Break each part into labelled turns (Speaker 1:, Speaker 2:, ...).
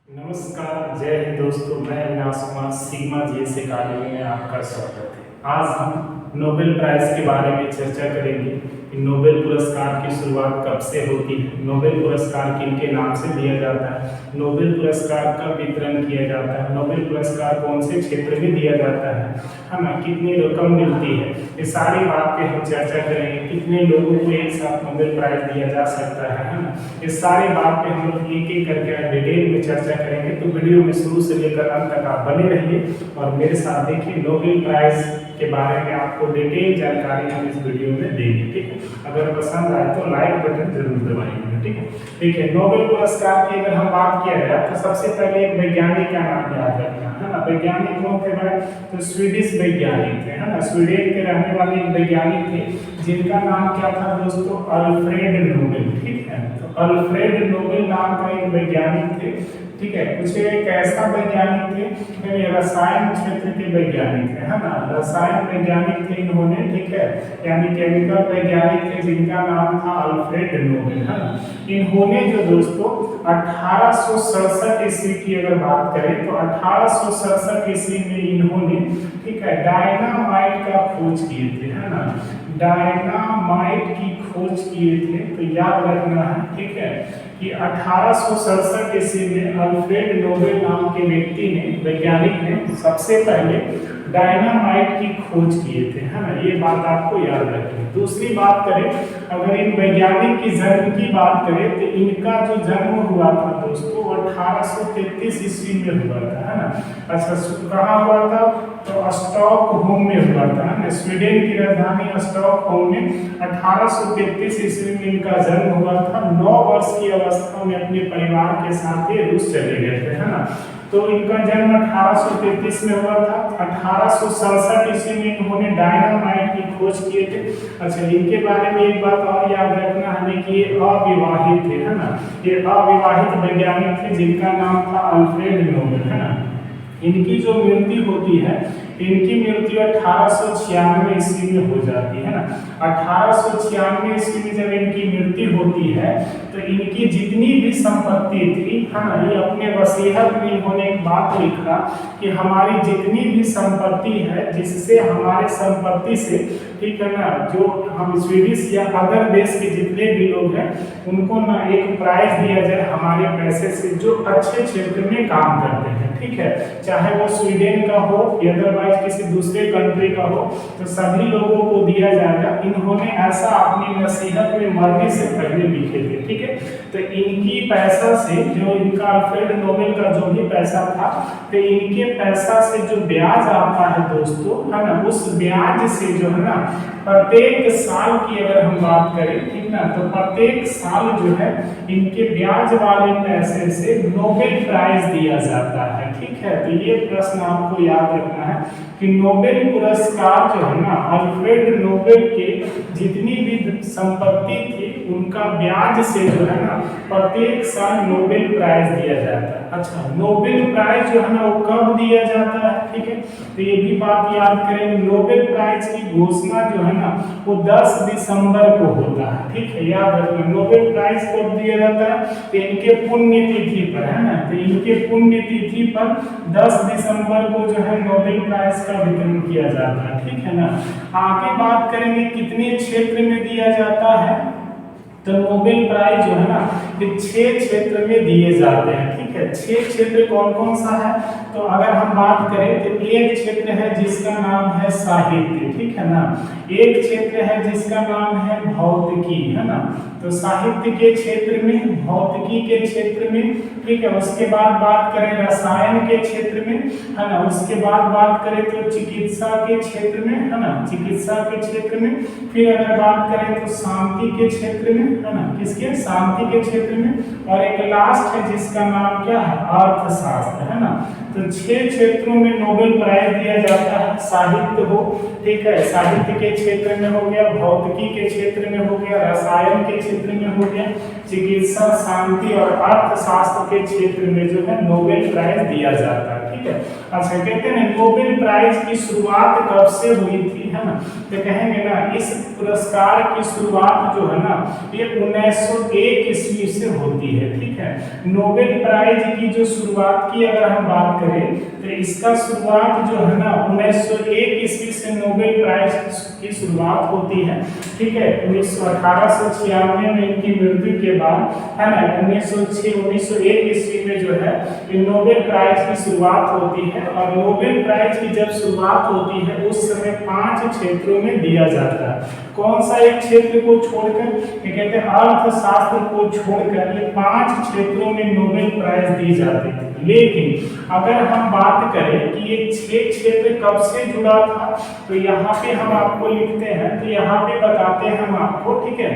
Speaker 1: नमस्कार, जय हिंद दोस्तों। मैं अविनाश कुमार सिग्मा जीएस अकादमी में आपका स्वागत है। आज हम नोबेल प्राइज़ के बारे में चर्चा करेंगे कि नोबेल पुरस्कार की शुरुआत कब से होती है, नोबेल पुरस्कार किनके नाम से दिया जाता है, नोबेल पुरस्कार कब वितरण किया जाता है, नोबेल पुरस्कार कौन से क्षेत्र में दिया जाता है ना, कितनी रकम मिलती है, ये सारी बात पे हम चर्चा करेंगे। कितने लोगों को एक साथ नोबेल प्राइज़ दिया जा सकता है ना, ये सारी बात पे हम लोग एक एक करके डिटेल में चर्चा करेंगे। तो वीडियो में शुरू से लेकर अंत तक आप बने रहिए और मेरे साथ देखिए। नोबेल प्राइज़ के बारे में आपको डिटेल जानकारी हम इस वीडियो में देंगे, ठीक है। अगर पसंद आए तो लाइक बटन जरूर दबाइएगा, ठीक है। देखिए, नोबेल पुरस्कार की अगर हम बात किया जाए तो सबसे पहले एक वैज्ञानिक का नाम याद रखना है ना। वैज्ञानिक कौन थे भाई? तो स्वीडिश वैज्ञानिक थे, है ना। स्वीडन के रहने वाले एक वैज्ञानिक थे जिनका नाम क्या था दोस्तों? अल्फ्रेड नोबेल, ठीक है। तो अल्फ्रेड नोबेल नाम का एक वैज्ञानिक थे, ठीक है। कुछ एक ऐसा वैज्ञानिक थे, रसायन क्षेत्र के वैज्ञानिक थे, है ना। रसायन वैज्ञानिक थे इन्होंने, ठीक है, यानी केमिकल वैज्ञानिक थे जिनका नाम था अल्फ्रेड नोबेल, है ना। इन्होंने जो दोस्तों 1867 ईस्वी की अगर बात करें तो 1867 ईस्वी में इन्होंने, ठीक है, डायनामाइट का खोज किए थे, है ना। डायनामाइट की खोज किए थे, तो याद रखना है, ठीक है, कि 1867 ईस्वी में अल्फ्रेड नोबेल नाम के व्यक्ति ने, वैज्ञानिक ने सबसे पहले डायनामाइट की खोज किए थे, है ना। ये बात आपको याद रखनी है। दूसरी बात करें, अगर इन वैज्ञानिक की जन्म की बात करें तो इनका जो जन्म हुआ था दोस्तों 1833 ईस्वी में हुआ था, है ना। अच्छा, कहाँ हुआ था? तो स्टॉकहोम में हुआ था, है ना। स्वीडन की राजधानी स्टॉकहोम में 1833 ईस्वी में इनका जन्म हुआ था। 9 वर्ष की अवस्था में अपने परिवार के साथ ये रूस चले गए थे, है ना। तो इनका जन्म 1833 में हुआ था। 1867 ईस्वी में इन्होंने डायनामाइट की खोज किए थे। अच्छा, इनके बारे में एक बात और याद रखना है कि ये अविवाहित थे, है ना। ये अविवाहित वैज्ञानिक थे जिनका नाम था अल्फ्रेड नोबेल, है ना। इनकी जो मृत्यु होती है, इनकी मृत्यु 1896 ईस्वी में हो जाती है ना। 1896 ईस्वी में जब इनकी मृत्यु होती है तो इनकी जितनी भी संपत्ति थी, है ना, ये अपने वसीयत में इन्होंने एक बात लिखा कि हमारी जितनी भी संपत्ति है, जिससे हमारे संपत्ति से, ठीक है ना, जो हम स्वीडिश या अदर देश के जितने भी लोग हैं उनको ना एक प्राइज दिया जाए हमारे पैसे से, जो अच्छे क्षेत्र में काम करते हैं, ठीक है। चाहे वो स्वीडन का हो या अदरवाइज किसी दूसरे कंट्री का हो, तो सभी लोगों को दिया जाएगा। इन्होंने ऐसा अपनी नसीहत में मरने से पहले लिखे थे, ठीक है। तो इनकी पैसा से, जो इनका अल्फ्रेड नोबेल का जो भी पैसा था, तो इनके पैसा से जो ब्याज आता है दोस्तों, है ना, उस ब्याज से जो है ना प्रत्येक साल की अगर हम बात करें, ठीक ना, तो प्रत्येक साल जो है इनके ब्याज वाले पैसे से नोबेल प्राइज दिया जाता है, ठीक है। तो ये प्रश्न आपको याद रखना है कि नोबेल पुरस्कार जो है ना, अल्फ्रेड नोबेल के जितनी भी संपत्ति थी उनका ब्याज से जो है ना प्रत्येक साल नोबेल प्राइज दिया जाता है। अच्छा, नोबेल प्राइज जो है ना वो कब दिया जाता है, ठीक है, तो ये भी बात याद करें। नोबेल प्राइज की घोषणा जो है ना वो 10 दिसंबर को होता है, ठीक है, याद रखना। नोबेल प्राइज कब दिया जाता है? तो इनके पुण्यतिथि पर, है ना। तो इनके पुण्यतिथि पर 10 दिसंबर को जो है नोबेल प्राइज का वितरण किया जाता है, ठीक है ना। आगे बात करेंगे कितने क्षेत्र में दिया जाता है, तो नोबेल प्राइज जो है ना ये 6 क्षेत्र में दिए जाते हैं, ठीक है। 6 क्षेत्र कौन कौन सा है? तो अगर हम बात करें तो एक क्षेत्र है जिसका नाम है साहित्य, ठीक है ना। एक क्षेत्र है जिसका नाम है भौतिकी, है ना। तो साहित्य के क्षेत्र में, भौतिकी के क्षेत्र में, ठीक है। उसके बाद बात करें रसायन के क्षेत्र में, है ना। उसके बाद बात करें तो चिकित्सा के क्षेत्र में, है ना, चिकित्सा के क्षेत्र में। फिर अगर बात करें तो शांति के क्षेत्र में, है ना, किसके? शांति के क्षेत्र में। और एक लास्ट है जिसका नाम क्या है? अर्थशास्त्र, है ना। तो 6 क्षेत्रों में नोबेल प्राइज दिया जाता है। साहित्य हो, ठीक है, साहित्य के क्षेत्र में हो गया, भौतिकी के क्षेत्र में हो गया, रसायन के क्षेत्र में हो गया, चिकित्सा, शांति और अर्थशास्त्र के क्षेत्र में जो है नोबेल प्राइज दिया जाता है, ठीक है। अच्छा, कहते हैं नोबेल प्राइज की शुरुआत कब से हुई थी, है ना। तो कहेंगे ना इस पुरस्कार की शुरुआत जो है ना ये 1901 ईस्वी से होती है, ठीक है। नोबेल प्राइज प्राइज की जो शुरुआत की अगर हम बात करें तो इसका शुरुआत जो है ना 1901 ईस्वी से नोबेल प्राइज की शुरुआत होती है। ठीक है, 1896 में इनकी मृत्यु के बाद है ना 1901 ईस्वी में जो है नोबेल प्राइज की शुरुआत होती है। और नोबेल प्राइज की जब शुरुआत होती है उस समय 5 क्षेत्रों में दिया जाता है। कौन सा एक क्षेत्र को छोड़कर, ये कहते हैं अर्थशास्त्र को छोड़कर ये 5 क्षेत्रों में नोबेल प्राइज दी जाती थी। लेकिन अगर हम बात करें कि ये 6 क्षेत्र कब से जुड़ा था तो यहाँ पे हम आपको लिखते हैं, तो यहाँ पे बताते हैं हम आपको। ठीक है,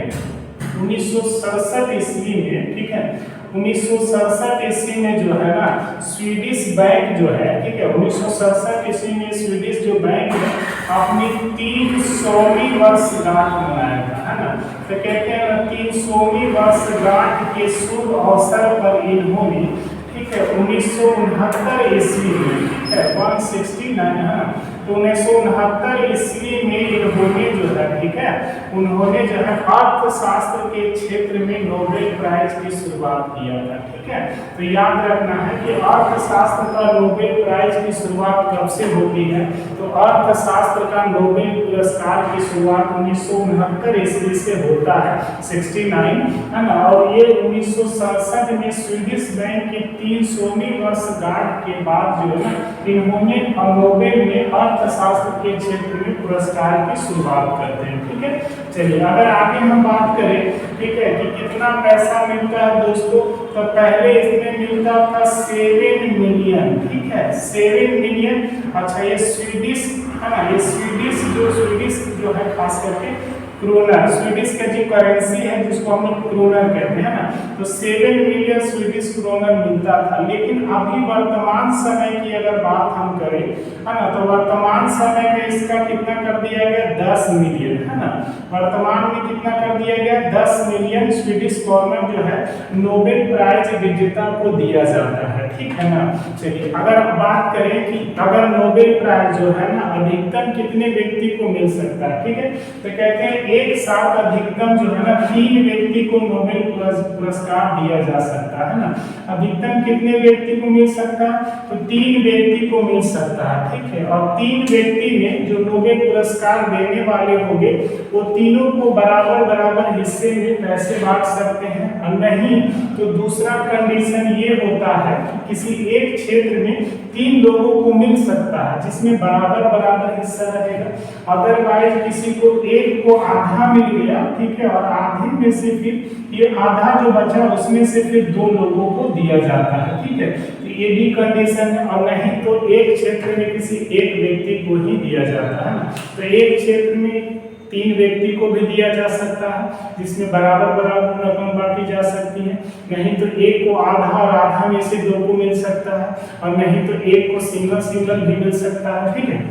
Speaker 1: 1967 ईस्वी में, ठीक है 1967 ईस्वी में जो है ना स्वीडिश बैंक जो है, ठीक है 1967 ईस्वी में स्वीडिश जो बैंक है अपनी 300वीं वर्षगांठ मनाया था, है ना। तो कहते हैं 300वीं वर्षगांठ के शुभ अवसर पर इन्होंने, ठीक है 1969 ईस्वी में, ठीक है 169 है ना, तो 1969 ईस्वी में इन्होंने जो है, ठीक है उन्होंने जो है अर्थशास्त्र के क्षेत्र में नोबेल प्राइज की शुरुआत किया था। ठीक है, तो याद रखना है कि अर्थशास्त्र का नोबेल प्राइज की शुरुआत कब से होती है, तो अर्थशास्त्र का नोबेल पुरस्कार की शुरुआत 1969 ईस्वी से होता है, 69 है ना। और ये 1967 में स्वीडिश बैंक की 300वीं वर्षगांठ के बाद जो है इन्होंने नोबेल में अर्थशास्त्र के क्षेत्र में पुरस्कार की शुरुआत करते हैं। ठीक है, चलिए अगर आगे हम बात करें, ठीक है कि कितना पैसा मिलता है दोस्तों, तो पहले इसमें मिलता था 7 मिलियन। ठीक है 7 मिलियन। अच्छा, ये स्वीडिश है ना, ये स्वीडिश जो है खास करके क्रोनर, स्वीडिश का जो करेंसी है जिसको हम लोग क्रोनर कहते हैं ना, तो 7 मिलियन स्वीडिश क्रोनर मिलता था। लेकिन अभी वर्तमान समय की अगर बात हम करें, है ना, तो वर्तमान समय में इसका कितना कर दिया गया, 10 मिलियन, है ना। वर्तमान में कितना कर दिया गया, 10 मिलियन स्वीडिश क्रोनर जो है नोबेल प्राइज विजेता को दिया जाता है। ठीक है ना। चलिए अगर बात करें कि अगर नोबेल प्राइज जो है ना अधिकतम कितने व्यक्ति को मिल सकता है, ठीक है, तो कहते हैं एक साथ अधिकतम जो है ना 3 व्यक्ति को नोबेल पुरस्कार दिया जा सकता है ना। अधिकतम कितने व्यक्ति को मिल सकता है, तो 3 व्यक्ति को मिल सकता है। ठीक है, और 3 व्यक्ति में जो नोबेल पुरस्कार देने वाले होंगे वो तीनों को बराबर बराबर हिस्से में पैसे बांट सकते हैं। और नहीं तो दूसरा कंडीशन ये होता है कि किसी एक क्षेत्र में 3 लोगों को मिल सकता है जिसमें बराबर बराबर हिस्सा रहेगा। अदरवाइज किसी को एक को आधा मिल गया, ठीक है, और आधे में से फिर ये आधा जो बचा उसमें से फिर 2 लोगों को दिया जाता है। ठीक है, तो ये भी कंडीशन है। और नहीं तो एक क्षेत्र में किसी एक व्यक्ति को ही दिया जाता है ना। तो एक क्षेत्र में 3 व्यक्ति को भी दिया जा सकता है जिसमें बराबर बराबर रकम बांटी जा सकती है। नहीं तो एक को आधा और आधा में से 2 को मिल सकता है, और नहीं तो एक को सिंगल भी मिल सकता है। ठीक है,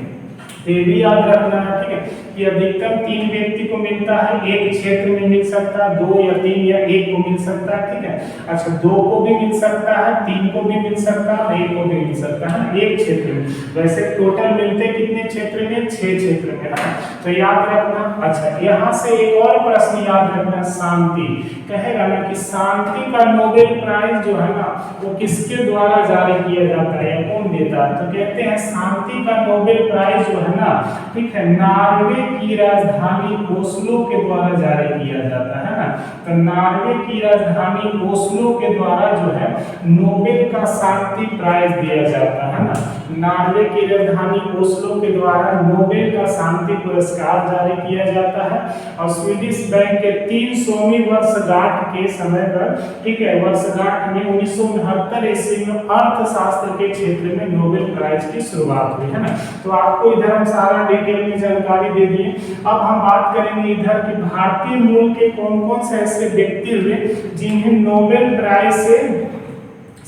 Speaker 1: ये भी याद रखना है। ठीक है, कि अधिकतम 3 व्यक्ति को मिलता है, एक क्षेत्र में मिल सकता है, 2 या 3 या 1 को मिल सकता है। ठीक है, अच्छा 2 को भी मिल सकता है, 3 को भी मिल सकता है, 1 को भी मिल सकता है एक क्षेत्र में। वैसे टोटल मिलते कितने क्षेत्र में, 6 क्षेत्र में, है। तो याद रखना। अच्छा, यहाँ से एक और प्रश्न याद रखना, शांति कहेगा ना कि शांति का नोबेल प्राइज जो है ना वो किसके द्वारा जारी किया जाता है या कौन देता है, तो कहते हैं शांति का नोबेल प्राइज जो है ना, ठीक है, नॉर्वे की राजधानी ओस्लो के द्वारा जारी किया जाता है ना। तो नॉर्वे की राजधानी ओस्लो के द्वारा जो है नोबेल का शांति प्राइज दिया जाता है ना। नॉर्वे की राजधानी ओस्लो के द्वारा नोबेल का शांति पुरस्कार जारी किया जाता है। और स्वीडिश बैंक के 300वीं वर्षगांठ के समय पर, ठीक है, वर्षगांठ में 1969 ईस्वी में अर्थशास्त्र के क्षेत्र में नोबेल प्राइज की शुरुआत हुई, है ना। तो आपको इधर हम सारा डिटेल में जानकारी दे दिए। अब हम बात करेंगे इधर कि भारतीय मूल के कौन कौन से ऐसे व्यक्ति हुए जिन्हें नोबेल प्राइज से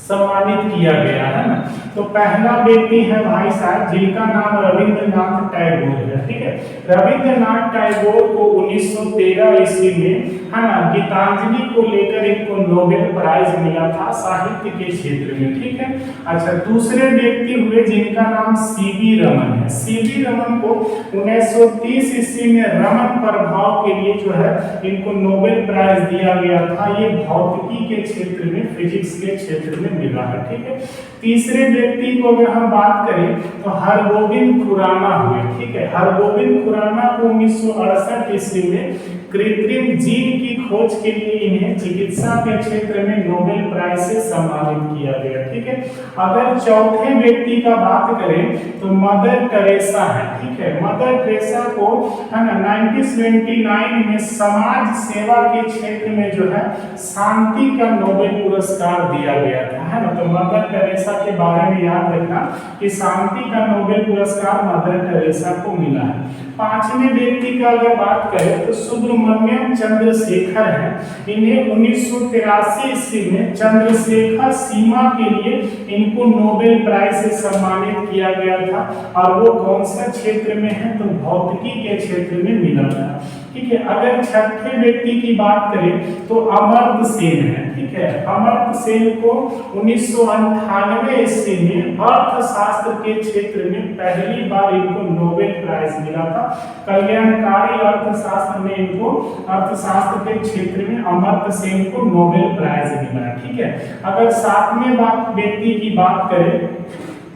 Speaker 1: सम्मानित किया गया, है ना। तो पहला व्यक्ति है भाई साहब जिनका नाम रविंद्रनाथ टैगोर है। ठीक है, रविंद्रनाथ टैगोर को 1913 ईस्वी में, है ना, गीतांजलि को लेकर इनको नोबेल प्राइज मिला था साहित्य के क्षेत्र में। ठीक है, अच्छा दूसरे व्यक्ति हुए जिनका नाम सीवी रमन है। सीवी रमन को 1930 ईस्वी में रमन प्रभाव के लिए जो है इनको नोबेल प्राइज दिया गया था। ये भौतिकी के क्षेत्र में, फिजिक्स के क्षेत्र में
Speaker 2: मिला है, ठीक है। तीसरे व्यक्ति को अगर हम बात करें तो हरगोविंद खुराना हुए, ठीक है। हरगोविंद खुराना को 1968 ईस्वी में कृत्रिम जीन की खोज के लिए इन्हें चिकित्सा के क्षेत्र में नोबेल प्राइज से सम्मानित किया गया, ठीक है। अगर चौथे व्यक्ति का बात करें तो मदर टेरेसा है, ठीक है। मदर टेरेसा को है ना 1979 में समाज सेवा के क्षेत्र में जो है शांति का नोबेल पुरस्कार दिया गया था, है ना। तो मदर टेरेसा के बारे में याद रखना कि शांति का नोबेल पुरस्कार मदर टेरेसा को मिला है। पांचवें व्यक्ति का अगर बात करें तो सुब्रमण्यम चंद्रशेखर है। इन्हें 1983 ईस्वी में चंद्रशेखर सीमा के लिए इनको नोबेल प्राइज से सम्मानित किया गया था, और वो कौन सा क्षेत्र में है तो भौतिकी के क्षेत्र में मिला था, ठीक है। अगर छठे व्यक्ति की बात करें तो अमर्त्य सेन है, ठीक है। अमर्त्य सेन को 1998 ईस्वी में अर्थशास्त्र के क्षेत्र में पहली बार इनको नोबेल प्राइज मिला था। कल्याणकारी अर्थशास्त्र में इनको अर्थशास्त्र के क्षेत्र में अमर्त्य सेन को नोबेल प्राइज मिला, ठीक है। अगर सातवें व्यक्ति की बात करें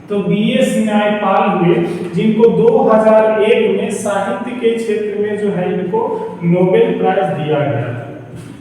Speaker 2: तो बीएस न्यायपाल हुए, जिनको 2001 में साहित्य के क्षेत्र में जो है इनको नोबेल प्राइज दिया गया था।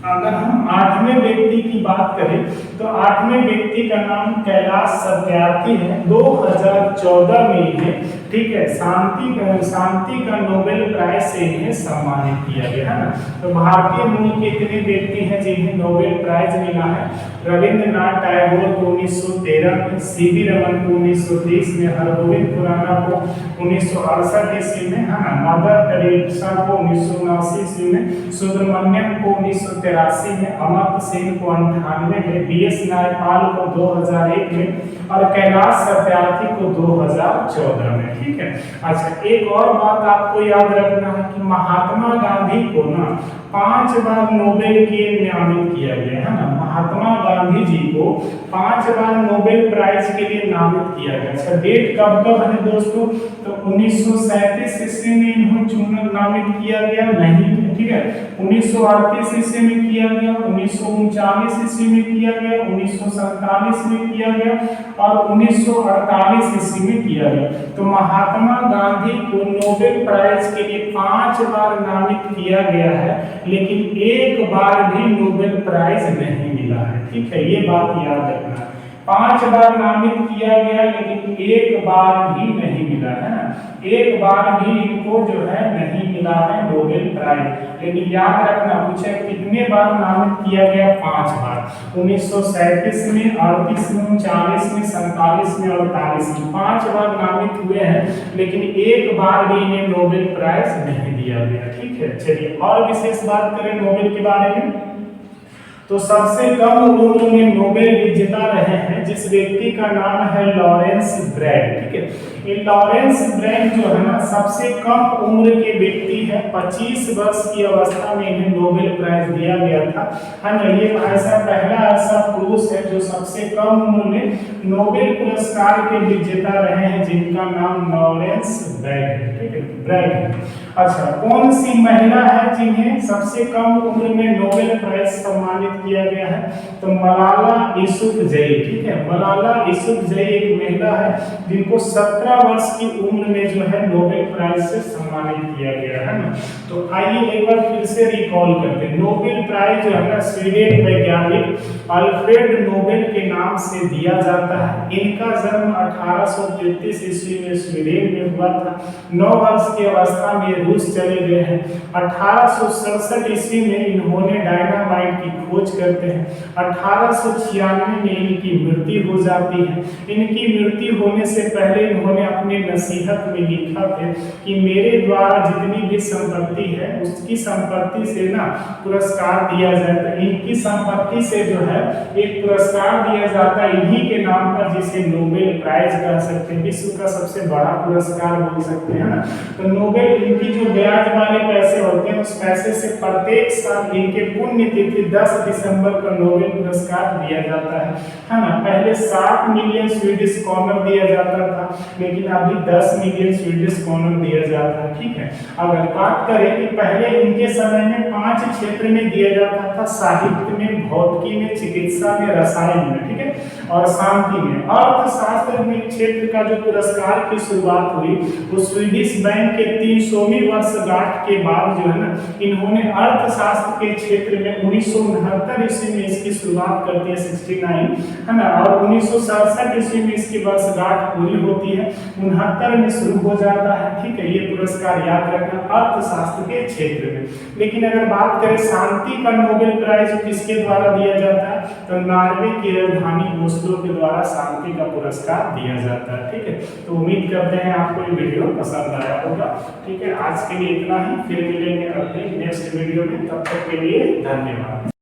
Speaker 2: अगर हम आठवें व्यक्ति की बात करें तो आठवें व्यक्ति का नाम कैलाश सत्यार्थी है। 2014 में इन्हें, ठीक है, शांति का नोबेल प्राइज से इन्हें सम्मानित किया गया, है ना। तो भारतीय मूल के इतने व्यक्ति हैं जिन्हें नोबेल प्राइज मिला है। रविंद्रनाथ टैगोर को 1913 में, सीवी रमन को 1930 में, हरगोविंद खुराना को 1968 ईस्वी में, है ना। मदर टेरेसा को 1979 ईस्वी में, सुब्रमण्यम को 1983 में, अमर्त्य सेन को 98 में, बीएस न्यायपाल को 2001 में और कैलाश सत्यार्थी को 2014 में, ठीक है। अच्छा, एक और बात आपको याद रखना है कि महात्मा गांधी को ना 5 बार नोबेल के नामित किया गया है ना। महात्मा गांधी जी को 5 बार नोबेल प्राइज के लिए नामित किया गया। अच्छा, डेट कब कब है दोस्तों, तो 1937 ईस्वी में इन्हें नामित किया गया नहीं, ठीक है। 1938 ईस्वी में किया गया, 1939 ईस्वी में किया गया, 1947 में किया गया और 1948 ईस्वी में किया गया। तो महात्मा गांधी को नोबेल प्राइज के लिए 5 बार नामित किया गया है, लेकिन एक बार भी नोबेल प्राइज नहीं मिला है, ठीक है। ये बात याद रखना, 5 बार नामित किया गया लेकिन एक बार भी नहीं मिला है ना। एक बार भी इनको जो है नहीं मिला है नोबेल प्राइज। लेकिन याद रखना, पूछे कितने बार नामित किया गया, 5 बार। 1937 में, 38 में, 39 में, 47 में और 48 में 5 बार नामित हुए हैं, लेकिन एक बार भी इन्हें नोबेल प्राइज नहीं दिया गया, ठीक है। चलिए और विशेष बात करें नोबेल के बारे में, तो सबसे कम उम्र में नोबेल विजेता रहे हैं जिस व्यक्ति का नाम है लॉरेंस ब्रैग, ठीक है। ये लॉरेंस ब्रैग जो है ना सबसे कम उम्र के व्यक्ति है। 25 वर्ष की अवस्था में इन्हें नोबेल प्राइज दिया गया था, है ना। ये पहला ऐसा पुरुष है जो सबसे कम उम्र में नोबेल पुरस्कार के विजेता रहे हैं, जिनका नाम लॉरेंस ब्रैग है, ठीक है, ब्रैग। अच्छा, कौन सी महिला है जिन्हें सबसे कम उम्र में नोबेल प्राइज सम्मानित किया गया है, तो मलाला यूसुफजई, ठीक है। मलाला यूसुफजई एक महिला है जिनको 17 वर्ष की उम्र में जो है नोबेल प्राइज से सम्मानित किया गया है ना। तो आइए एक बार फिर से रिकॉल करते हैं। नोबेल प्राइज जो है ना स्वीडन वैज्ञानिक अल्फ्रेड नोबेल के नाम से दिया जाता है। इनका जन्म 1833 ईस्वी में स्वीडन में हुआ था। 9 वर्ष की अवस्था में रूस चले गए हैं। 1867 ईस्वी में इन्होंने डायनामाइट की खोज करते हैं। 1896 में इनकी मृत्यु हो जाती है। इनकी मृत्यु होने से पहले इन्होंने अपने नसीहत में लिखा था कि मेरे द्वारा जितनी भी संपत्ति है उसकी संपत्ति से ना पुरस्कार दिया जाए। तो इनकी संपत्ति से जो है एक पुरस्कार दिया जाता है इन्हीं के नाम पर, जिसे नोबेल प्राइज कह सकते हैं। विश्व का सबसे बड़ा पुरस्कार बोल सकते हैं ना। तो नोबेल, इनकी जो ब्याज वाले पैसे होते हैं उस पैसे से प्रत्येक साल इनके पुण्यतिथि 10 दिसंबर को नोबेल पुरस्कार दिया जाता है ना। पहले 7 मिलियन स्वीडिश कॉर्नर दिया जाता था, लेकिन अभी 10 मिलियन स्वीडिश कॉर्नर दिया जाता है, ठीक है। अगर बात करें कि पहले इनके समय में 5 क्षेत्र में दिया जाता था, साहित्य में, भौतिकी में, चिकित्सा में, रसायन में, ठीक है, और शांति में। अर्थशास्त्र में क्षेत्र का जो पुरस्कार की शुरुआत हुई वो स्वीडिश बैंक के 300वीं वर्षगांठ के बाद जो है ना, इन्होंने अर्थशास्त्र के क्षेत्र में 1969 ईस्वी में इसकी शुरुआत करती है, 69 है ना, और 1967 ईस्वी में इसकी वर्षगांठ पूरी होती है, 69 में शुरू हो जाता है, ठीक है। ये पुरस्कार याद रखना अर्थशास्त्र के क्षेत्र में। लेकिन अगर बात करें शांति का नोबेल प्राइज किसके द्वारा दिया जाता है, तो नॉर्वे की राजधानी ओस्लो के द्वारा शांति का पुरस्कार दिया जाता है, ठीक है। तो उम्मीद करते हैं आपको ये वीडियो पसंद आया होगा, ठीक है। आज के लिए इतना ही, फिर मिलेंगे अपने नेक्स्ट वीडियो में, तब तक के लिए धन्यवाद।